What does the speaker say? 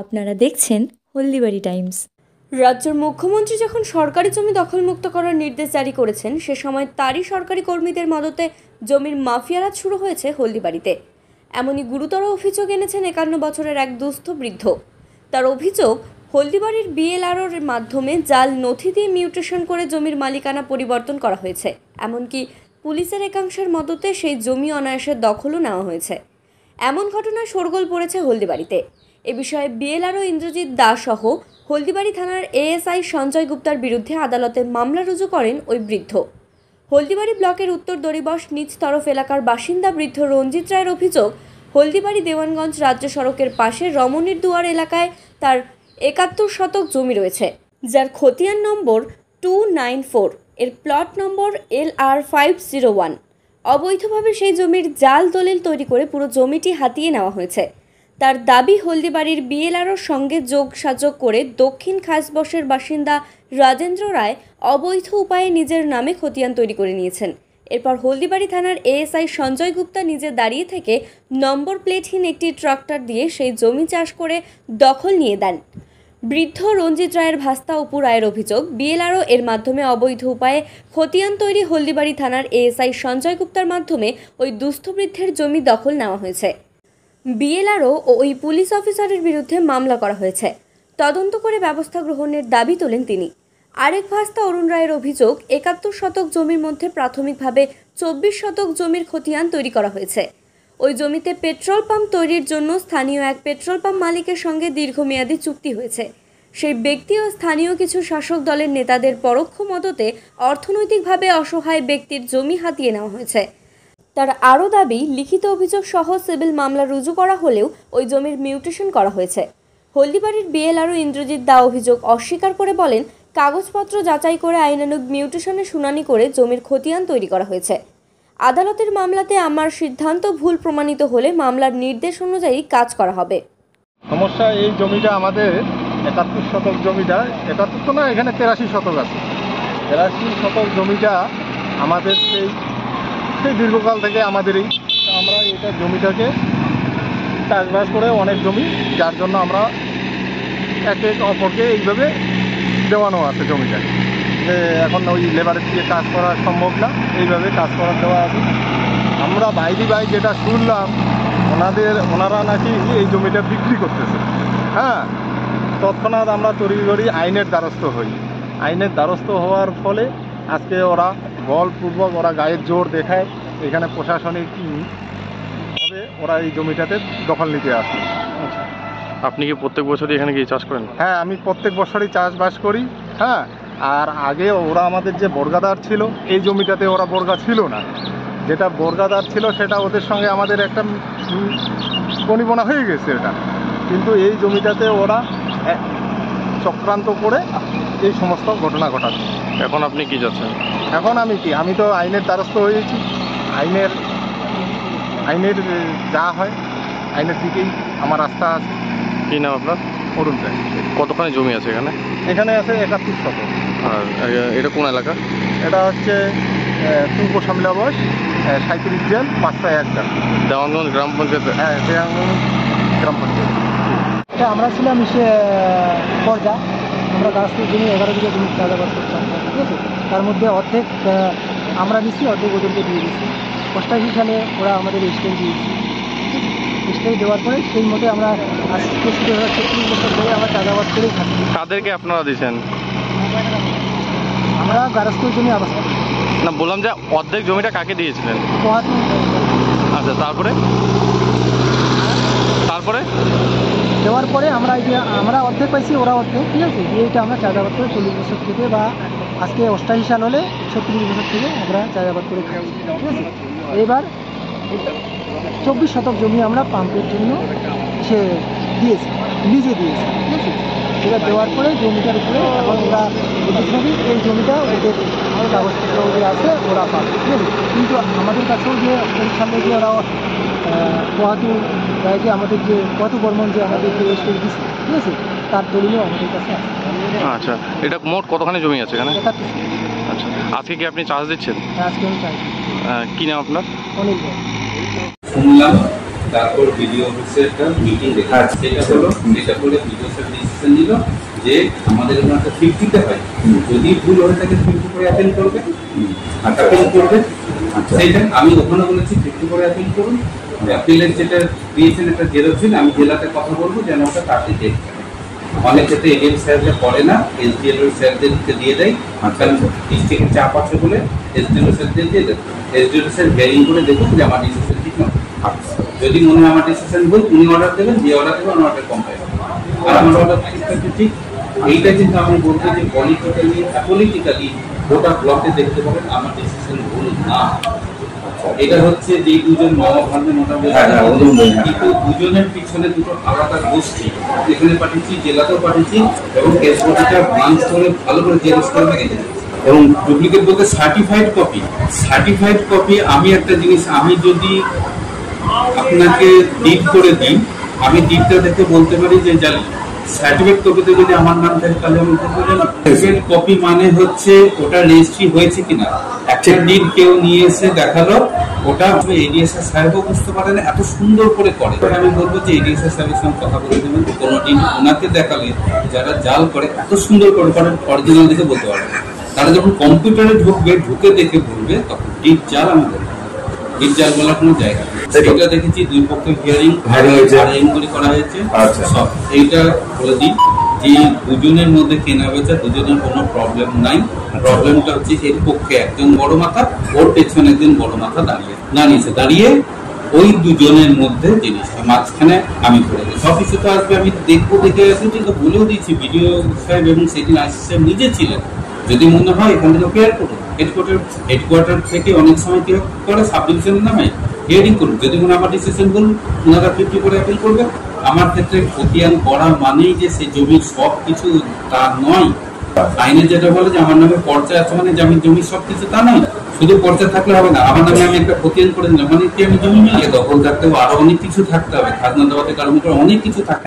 আপনারা দেখছেন হলদিবাড়ি টাইমস। রাজ্যের মুখ্যমন্ত্রী যখন সরকারি জমি দখলমুক্ত করার নির্দেশ জারি করেছেন, সে সময় তারই সরকারি কর্মীদের মদতে জমির মাফিয়ারাজ শুরু হয়েছে হলদিবাড়িতে। এমনই গুরুতর অভিযোগ এনেছেন 51 বছরের এক দুস্থ বৃদ্ধ। তার অভিযোগ, হলদিবাড়ির বিএলআরওর মাধ্যমে জাল নথি দিয়ে মিউটেশন করে জমির মালিকানা পরিবর্তন করা হয়েছে। এমনকি পুলিশের একাংশের মদতে সেই জমি অনায়াসে দখলও নেওয়া হয়েছে। এমন ঘটনায় শোরগোল পড়েছে হলদিবাড়িতে। এ বিষয়ে বিএলআরও ইন্দ্রজিৎ দাস সহ হলদিবাড়ি থানার এএসআই সঞ্জয় গুপ্তার বিরুদ্ধে আদালতে মামলা রুজু করেন ওই বৃদ্ধ। হলদিবাড়ি ব্লকের উত্তর দড়িবশ নিচ তরফ এলাকার বাসিন্দা বৃদ্ধ রঞ্জিত রায়ের অভিযোগ, হলদিবাড়ি দেওয়ানগঞ্জ রাজ্য সড়কের পাশে রমণীর দুয়ার এলাকায় তার 71 শতক জমি রয়েছে, যার খতিয়ান নম্বর 294, এর প্লট নম্বর LR501। অবৈধভাবে সেই জমির জাল দলিল তৈরি করে পুরো জমিটি হাতিয়ে নেওয়া হয়েছে। তার দাবি, হলদিবাড়ির বিএলআরওর সঙ্গে যোগসাযোগ করে দক্ষিণ খাসবশের বাসিন্দা রাজেন্দ্র রায় অবৈধ উপায়ে নিজের নামে খতিয়ান তৈরি করে নিয়েছেন। এরপর হলদিবাড়ি থানার এএসআই সঞ্জয় গুপ্তা নিজে দাঁড়িয়ে থেকে নম্বর প্লেটহীন একটি ট্রাক্টর দিয়ে সেই জমি চাষ করে দখল নিয়ে দেন। বৃদ্ধ রঞ্জিত রায়ের ভাস্তা অপু রায়ের অভিযোগ, বিএলআরও এর মাধ্যমে অবৈধ উপায়ে খতিয়ান তৈরি হলদিবাড়ি থানার এএসআই সঞ্জয় গুপ্তার মাধ্যমে ওই দুস্থ বৃদ্ধের জমি দখল নেওয়া হয়েছে। বিএলআরও ও ওই পুলিশ অফিসারের বিরুদ্ধে মামলা করা হয়েছে। তদন্ত করে ব্যবস্থা গ্রহণের দাবি তোলেন তিনি। আরেক ভাস্তা অরুণ রায়ের অভিযোগ, 71 শতক জমির মধ্যে প্রাথমিকভাবে 24 শতক জমির খতিয়ান তৈরি করা হয়েছে। ওই জমিতে পেট্রোল পাম্প তৈরির জন্য স্থানীয় এক পেট্রোল পাম্প মালিকের সঙ্গে দীর্ঘমেয়াদী চুক্তি হয়েছে। সেই ব্যক্তি ও স্থানীয় কিছু শাসক দলের নেতাদের পরোক্ষ মদতে অর্থনৈতিকভাবে অসহায় ব্যক্তির জমি হাতিয়ে নেওয়া হয়েছে। তার আরও দাবি, লিখিত অভিযোগ সহ সিভিল মামলা রুজু করা হলেও ওই জমির মিউটেশন করা হয়েছে। হলদিবাড়ির বিএলআরও ইন্দ্রজিৎ দা অভিযোগ অস্বীকার করে বলেন, কাগজপত্র যাচাই করে আইনানুগ মিউটেশনের শুনানি করে জমির খতিয়ান তৈরি করা হয়েছে। আদালতের মামলাতে আমার সিদ্ধান্ত ভুল প্রমাণিত হলে মামলার নির্দেশ অনুযায়ী কাজ করা হবে। সমস্যা, এই জমিটা আমাদের 71 শতক জমিটা, 71 তো না, এখানে 83 শতক আছে। 83 শতক জমিটা আমাদের সেই দীর্ঘকাল থেকে আমাদেরই। আমরা এটা জমিটাকে চাষবাস করে অনেক জমি, যার জন্য আমরা একে অপরকে এইভাবে দেওয়ানো আছে জমিটা, যে এখন ওই লেবারের দিয়ে কাজ করা সম্ভব না, এইভাবে কাজ করার দেওয়া আছে। আমরা বাইরে যেটা শুনলাম, ওনারা নাকি এই জমিটা বিক্রি করতেছে। হ্যাঁ, তৎক্ষণাৎ আমরা তড়িঘড়ি আইনের দ্বারস্থ হই। আইনের দ্বারস্থ হওয়ার ফলে আজকে ওরা বলপূর্বক গায়ের জোর দেখায়, এখানে প্রশাসনিকভাবে ওরা এই জমিটাতে দখল নিতে আসে। আপনি কি প্রত্যেক বছরই এখানে গিয়ে চাষ করেন? হ্যাঁ, আমি প্রত্যেক বছরই চাষবাস করি। হ্যাঁ, আর আগে ওরা আমাদের যে বর্গাদার ছিল, এই জমিটাতে ওরা বর্গা ছিল না। যেটা বর্গাদার ছিল সেটা ওদের সঙ্গে আমাদের একটা বনিবনা হয়ে গেছে এটা, কিন্তু এই জমিটাতে ওরা চক্রান্ত করে এই সমস্ত ঘটনা ঘটাচ্ছে। এখন আপনি কি যাচ্ছেন? এখন আমি তো আইনের দ্বারস্থ হয়েছি। আইনের যা হয় আইনের দিকেই আমার রাস্তা আছে। কী নাম আপনার? অরুণ রায়। কতখানি জমি আছে এখানে? এখানে আছে 71 শতক। আর এটা কোন এলাকা? এটা হচ্ছে পূর্ব সামলাবাস 37 জেল 501 দেওয়ানগঞ্জ গ্রাম পঞ্চায়েতে। হ্যাঁ, দেওয়ানগঞ্জ গ্রাম পঞ্চায়েত। এটা আমরা ছিলাম পর্যা, আমরা গাছ জমি 11 বিঘা জমি চাষাবাদ করতাম, ঠিক আছে। তার মধ্যে অর্ধেক আমরা নিচ্ছি, অর্ধেক ওদেরকে দিয়ে দিচ্ছি। 88 সালে ওরা আমাদের স্টেজ দিয়েছি। স্টেজ দেওয়ার পরে সেই মতে আমরা আজকে 36 বছর ধরে আমরা চাষাবাদ করেই থাকি। কাদেরকে আপনারা দিচ্ছেন? আমরা গারস্থ জমি আবাস করি। না, বললাম যে অর্ধেক জমিটা কাকে দিয়েছিলেন? আচ্ছা, তারপরে দেওয়ার পরে আমরা অর্ধেক পাইছি, ওরা অর্ধেক, ঠিক আছে। এইটা আমরা চাষাবাদ করে 40 বছর থেকে, বা আজকে 88 সাল হলে 36 বছর থেকে আমরা চাষাবাদ করে খাচ্ছি, ঠিক আছে। এবার 24 শতক জমি আমরা পাম্পের জন্য দিয়েছি, লিজে দিয়েছি, ঠিক আছে। এবার দেওয়ার পরে জমিটার উপরে এখন ওরা এই জমিটা ওদের কাগজপত্র ওদের আছে, ওরা পাবে, ঠিক আছে। কিন্তু আমাদের কাছেও যে সামনে যে ওরা পোহাতু রায়, যে আমাদের যে পোহাতু বর্মন যে আমাদের যে স্টেজ দিচ্ছে, ঠিক আছে, তার দলিলও আমাদের কাছে আছে। আচ্ছা, এটা মোট কতখানি জমি আছে এখানে? 71। আচ্ছা, আজকে কি আপনি চাষ দিচ্ছেন? আজকে আমি চাই। কী নাম আপনার? অনিল রায়। শুনলাম তারপর ভিডিও অফিসের একটা মিটিং রেখেছে। সেটা হলো যেটা করে ভিডিও স্যার ডিসিশন নিল যে আমাদের এখানে একটা 50-তে হয়, যদি ভুল হয়ে থাকে 50 করে অ্যাপিল করবে, অ্যাপিল করবে। সেইটা আমি ওখানে বলেছি 50 করে অ্যাপিল করুন। অ্যাপিলের যেটা দিয়েছেন একটা জেরক্স দিন, আমি জেলাতে কথা বলবো যেন ওটা তাড়াতাড়ি দেখতে। অনেক ক্ষেত্রে এডিএম স্যাররা করে না, এসডিএলও স্যারদেরকে দিয়ে দেয়, কারণ ডিস্ট্রিক্টের চাপ আছে বলে এসডিএলও স্যারদের দিয়ে দেয়। এসডিএলও স্যার হিয়ারিং করে দেখুন যে আমার ডিসিশন ঠিক না। যদি মনে হয় আমার ডিসিশন ভুল, উনি অর্ডার দেবেন, যে অর্ডার দেবেন অর্ডার কমপ্লেন, আর আমার অর্ডার ঠিক থাকবে ঠিক। এইটা কিন্তু আমি বলতে যে পলিটিক্যালি গোটা ব্লকে দেখতে পাবেন আমার ডিসিশন ভুল না। এটা হচ্ছে যে দুজন মামা ভান্ডে মোটামুটি, কিন্তু দুজনের পিছনে দুটো আলাদা গোষ্ঠী। এখানে পাঠিয়েছি, জেলাতেও পাঠিয়েছি, এবং কেসটা ব্রাঞ্চ করে ভালো করে জেরক্স করে রেখে দিয়েছি। এবং ডুপ্লিকেট বলতে সার্টিফাইড কপি। আমি একটা জিনিস, আমি যদি আপনাকে ডিড করে দিই, আমি ডিডটা দেখে বলতে পারি যে জানি। সার্টিফিকেট কপিতে যদি আমার নাম থাকে তাহলে আমি সার্টিফিকেট কপি মানে হচ্ছে ওটা রেজিস্ট্রি হয়েছে কিনা। একটা ডিড কেউ নিয়ে এসে দেখালো, ওটা এডিএসআর সাহেবও বুঝতে পারে না, এত সুন্দর করে করে। আমি বলবো যে এডিএসআর সাহেবের সঙ্গে কথা বলে দেবেন, কোনো ডিড ওনাকে দেখালে যারা জাল করে এত সুন্দর করে অরিজিনাল দেখে বলতে পারবে। তারা যখন কম্পিউটারে ঢুকবে, ঢুকে দেখে বলবে, তখন ডিড জাল আমি বলবো। ডিড জাল বলার কোনো জায়গা নেই। এটা দেখেছি দুই পক্ষের হিয়ারিং করা হয়েছে। সব এইটা বলে দিই যে দুজনের মধ্যে কেনা বেচা, দুজনের কোনো প্রবলেম নাই। প্রবলেমটা হচ্ছে এর পক্ষে একজন বড় মাথা, ওর পেছনে একজন বড় মাথা দাঁড়িয়ে ওই দুজনের মধ্যে জিনিসটা মাঝখানে আমি করে দিই। সব কিছু তো আসবে, আমি দেখবো, দেখে আসবো, কিন্তু বলেও দিচ্ছি ভিডিও সাহেব এবং সেদিন আইসি সাহেব নিজে ছিলেন। যদি মনে হয় এখান থেকে কেয়ার করুন, হেডকোয়ার্টার থেকে অনেক সময় কি করে সাব ডিভিশনের নামে হিয়ারিং করুন। যদি মনে আমার ডিসিশন বলুন, ওনারা 50 করে অ্যাপিল করবে। আমার ক্ষেত্রে খতিয়ান করা মানেই যে সেই জমির সব কিছু তা নয়। আইনে যেটা বলে যে আমার নামে পর্চা আছে মানে যে আমি জমির সব কিছু, তা নয়। শুধু পর্চা থাকলে হবে না, আমার নামে আমি একটা খতিয়ান করে দিলাম মানে কি আমি জমি মিলিয়ে দখল থাকতে হবে, আরো অনেক কিছু থাকতে হবে, খাজনা দেওয়াতে কারণ অনেক কিছু থাকতে